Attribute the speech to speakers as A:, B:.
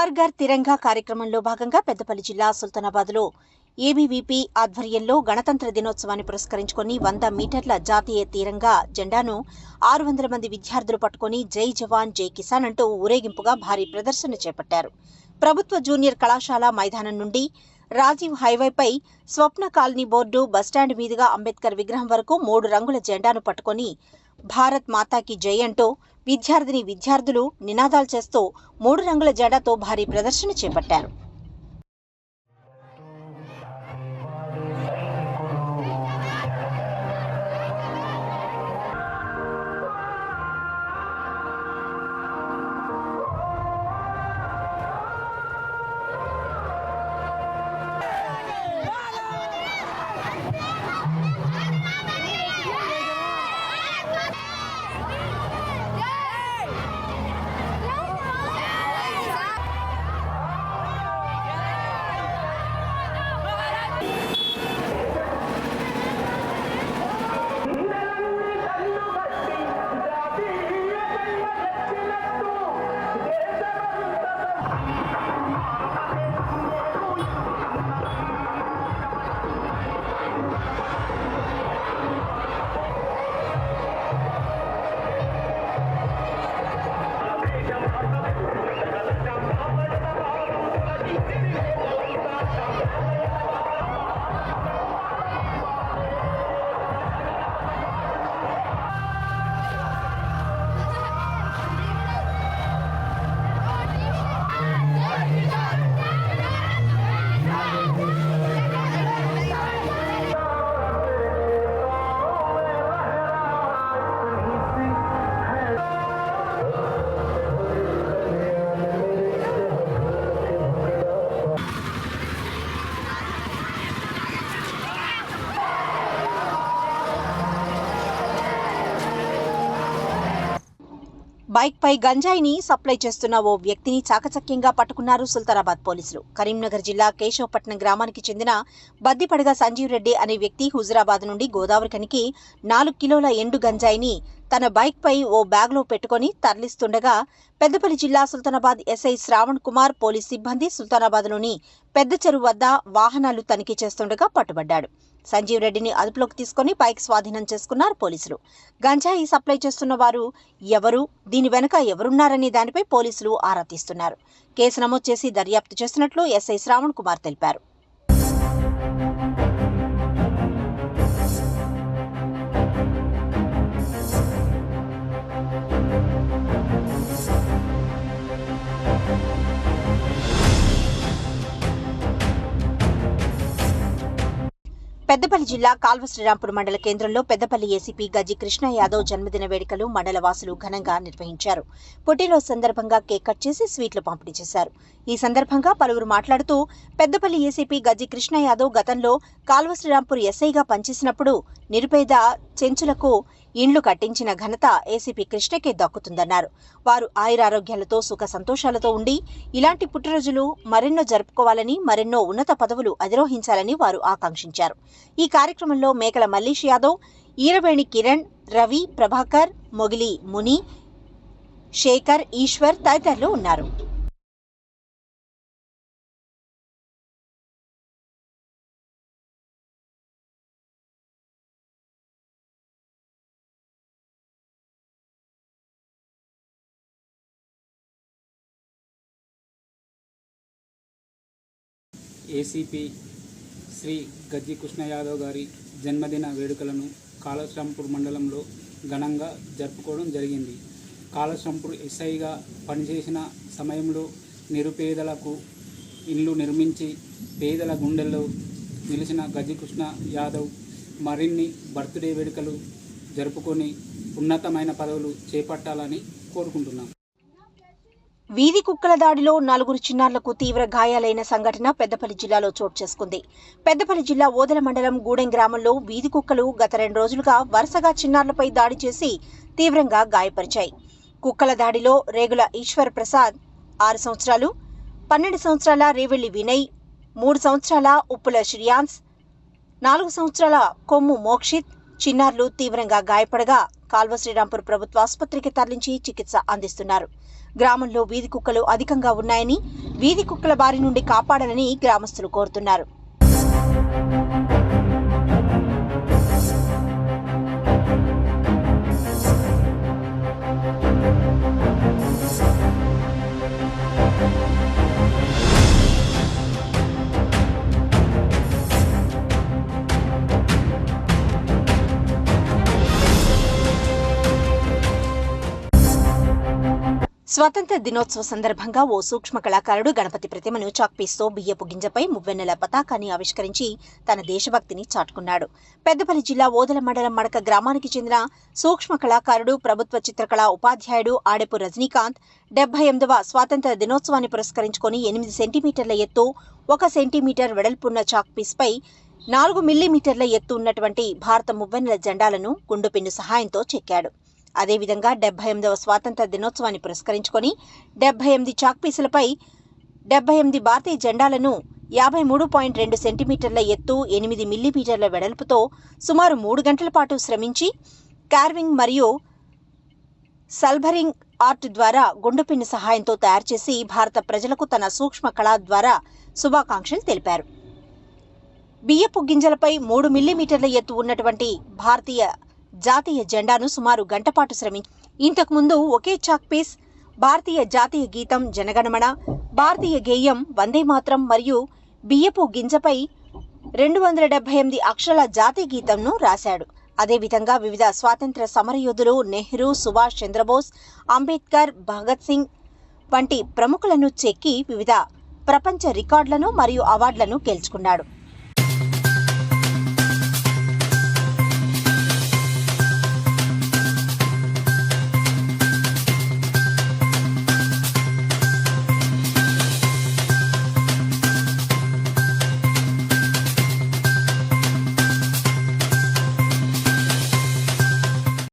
A: హర్ ఘర్ తిరంగా కార్యక్రమంలో భాగంగా పెద్దపల్లి జిల్లా సుల్తానాబాద్లో ఏబీవీపీ ఆధ్వర్యంలో గణతంత్ర దినోత్సవాన్ని పురస్కరించుకుని 100 మీటర్ల జాతీయ తిరంగా జెండాను 600 మంది విద్యార్థులు పట్టుకుని జై జవాన్ జై కిసాన్ అంటూ ఊరేగింపుగా భారీ ప్రదర్శన చేపట్టారు. ప్రభుత్వ జూనియర్ కళాశాల మైదానం నుండి రాజీవ్ హైవేపై స్వప్న కాలనీ బోర్డు బస్టాండ్ మీదుగా అంబేద్కర్ విగ్రహం వరకు 3 రంగుల జెండాను పట్టుకుని భారత్ మాతాకి జై అంటూ విద్యార్థులు నినాదాలు చేస్తూ 3 రంగుల జెండాతో భారీ ప్రదర్శన చేపట్టారు. బైక్ పై గంజాయిని సప్లై చేస్తున్న ఓ వ్యక్తిని చాకచక్యంగా పట్టుకున్నారు సుల్తానాబాద్ పోలీసులు. కరీంనగర్ జిల్లా కేశవపట్నం గ్రామానికి చెందిన బద్దిపడగ సంజీవ్ రెడ్డి అనే వ్యక్తి హుజురాబాద్ నుండి గోదావరిఖనికి 4 కిలోల ఎండు గంజాయిని తన బైక్ పై ఓ బ్యాగ్లో పెట్టుకుని తరలిస్తుండగా పెద్దపల్లి జిల్లా సుల్తానాబాద్ ఎస్ఐ శ్రావణ్ కుమార్ పోలీస్ సిబ్బంది సుల్తానాబాద్లోని పెద్ద చెరువు వద్ద వాహనాలు తనిఖీ చేస్తుండగా పట్టుబడ్డాడు. సంజీవ్ రెడ్డిని అదుపులోకి తీసుకుని బైక్ స్వాధీనం చేసుకున్నారు పోలీసులు. గంజాయి సప్లై చేస్తున్న వారు ఎవరు, దీని వెనుక ఎవరున్నారనే దానిపై పోలీసులు ఆరా తీస్తున్నారు. కేసు నమోదు చేసి దర్యాప్తు చేస్తున్నట్లు ఎస్ఐ శ్రావణ్ కుమార్ తెలిపారు. పెద్దపల్లి జిల్లా కాల్వ శ్రీరాంపూర్ మండల కేంద్రంలో పెద్దపల్లి ఏసీపీ గజ్జి కృష్ణ యాదవ్ జన్మదిన వేడుకలు మండల వాసులు ఘనంగా నిర్వహించారు. పుట్టినరోజు సందర్భంగా కేక్ కట్ చేసి స్వీట్లు పంపిణీ చేశారు. ఈ సందర్భంగా పలువురు మాట్లాడుతూ పెద్దపల్లి ఏసీపీ గజ్జి కృష్ణ యాదవ్ గతంలో కాల్వ శ్రీరాంపూర్ ఎస్ఐగా పనిచేసినప్పుడు నిరుపేద చెంచులకు ఇండ్లు కట్టించిన ఘనత ఏసీపీ కృష్ణకే దక్కుతుందన్నారు. వారు ఆయురారోగ్యాలతో సుఖ సంతోషాలతో ఉండి ఇలాంటి పుట్టినరోజులు మరెన్నో జరుపుకోవాలని, మరెన్నో ఉన్నత పదవులు అధిరోహించాలని వారు ఆకాంక్షించారు. ఈ కార్యక్రమంలో మేకల మల్లేష్ యాదవ్, ఈరవేణి కిరణ్, రవి, ప్రభాకర్, మొగిలి ముని, శేఖర్, ఈశ్వర్ తదితరులు ఉన్నారు.
B: ఏసీపీ శ్రీ గజ్జి కృష్ణ యాదవ్ గారి జన్మదిన వేడుకలను కాళశ్రాంపూర్ మండలంలో ఘనంగా జరుపుకోవడం జరిగింది. కాళశ్రాంపూర్ ఎస్ఐగా పనిచేసిన సమయంలో నిరుపేదలకు ఇల్లు నిర్మించి పేదల గుండెల్లో నిలిచిన గజ్జి కృష్ణ యాదవ్ మరిన్ని బర్త్డే వేడుకలు జరుపుకొని ఉన్నతమైన పదవులు చేపట్టాలని కోరుకుంటున్నాం.
A: వీధి కుక్కల దాడిలో 4 చిన్నారులకు తీవ్ర గాయాలైన సంఘటన పెద్దపల్లి జిల్లాలో చోటు చేసుకుంది. పెద్దపల్లి జిల్లా ఓదెల మండలం గూడెం గ్రామంలో వీధి కుక్కలు గత 2 రోజులుగా వరుసగా చిన్నారులపై దాడి చేసి తీవ్రంగా గాయపరిచాయి. కుక్కల దాడిలో రేగుల ఈశ్వర్ ప్రసాద్ 6 సంవత్సరాలు, 12 సంవత్సరాల రేవెల్లి వినయ్, 3 సంవత్సరాల ఉప్పుల శ్రియాన్స్, 4 సంవత్సరాల కొమ్ము మోక్షిత్ చిన్నారులు తీవ్రంగా గాయపడగా కాల్వ శ్రీరాంపూర్ ప్రభుత్వ ఆసుపత్రికి తరలించి చికిత్స అందిస్తున్నారు. గ్రామంలో వీధి కుక్కలు అధికంగా ఉన్నాయని, వీధి కుక్కల బారి నుండి కాపాడాలని గ్రామస్తులు కోరుతున్నారు. స్వాతంత్ర దినోత్సవ సందర్భంగా ఓ సూక్ష్మ కళాకారుడు గణపతి ప్రతిమను చాక్పీస్తో బియ్యపు గింజపై మువ్వెన్నెల పతాకాన్ని ఆవిష్కరించి తన దేశభక్తిని చాటుకున్నాడు. పెద్దపల్లి జిల్లా ఓదెల మండలం మడక గ్రామానికి చెందిన సూక్ష్మ కళాకారుడు, ప్రభుత్వ చిత్రకళా ఉపాధ్యాయుడు ఆడెపు రజనీకాంత్ 78వ స్వాతంత్ర దినోత్సవాన్ని పురస్కరించుకొని 8 సెంటీమీటర్ల ఎత్తు, 1 సెంటీమీటర్ వెడల్పున్న చాక్పీస్పై 4 మిల్లీమీటర్ల ఎత్తు ఉన్నటువంటి భారత మువ్వెన్నెల జెండాలను గుండుపిన్ను సహాయంతో చెక్కాడు. అదేవిధంగా 78వ స్వాతంత్ర దినోత్సవాన్ని పురస్కరించుకొని 78 చాక్పీసులపై 78 భారతీయ జెండాలను 53.2 సెంటీమీటర్ల ఎత్తు, 8 మిల్లీమీటర్ల వెడల్పుతో సుమారు 3 గంటల పాటు శ్రమించి కార్వింగ్ మరియు సల్భరింగ్ ఆర్ట్ ద్వారా గుండుపిన్ను సహాయంతో తయారు చేసి భారత ప్రజలకు తన సూక్ష్మ కళ ద్వారా శుభాకాంక్షలు తెలిపారు. బియ్యపు గింజలపై 3 మిల్లీమీటర్ల ఎత్తు ఉన్నటువంటి భారతీయ జాతీయ జెండాను సుమారు గంటపాటు శ్రమించి ఇంతకుముందు ఒకే చాక్పీస్ భారతీయ జాతీయ గీతం జనగణమన, భారతీయ గేయం వందే మాతరం మరియు బియ్యపు గింజపై 278 అక్షరాల జాతీయ గీతంను రాశాడు. అదేవిధంగా వివిధ స్వాతంత్ర సమరయోధులు నెహ్రూ, సుభాష్ చంద్రబోస్, అంబేద్కర్, భగత్ సింగ్ వంటి ప్రముఖులను చెక్కి వివిధ ప్రపంచ రికార్డులను మరియు అవార్డులను గెలుచుకున్నాడు.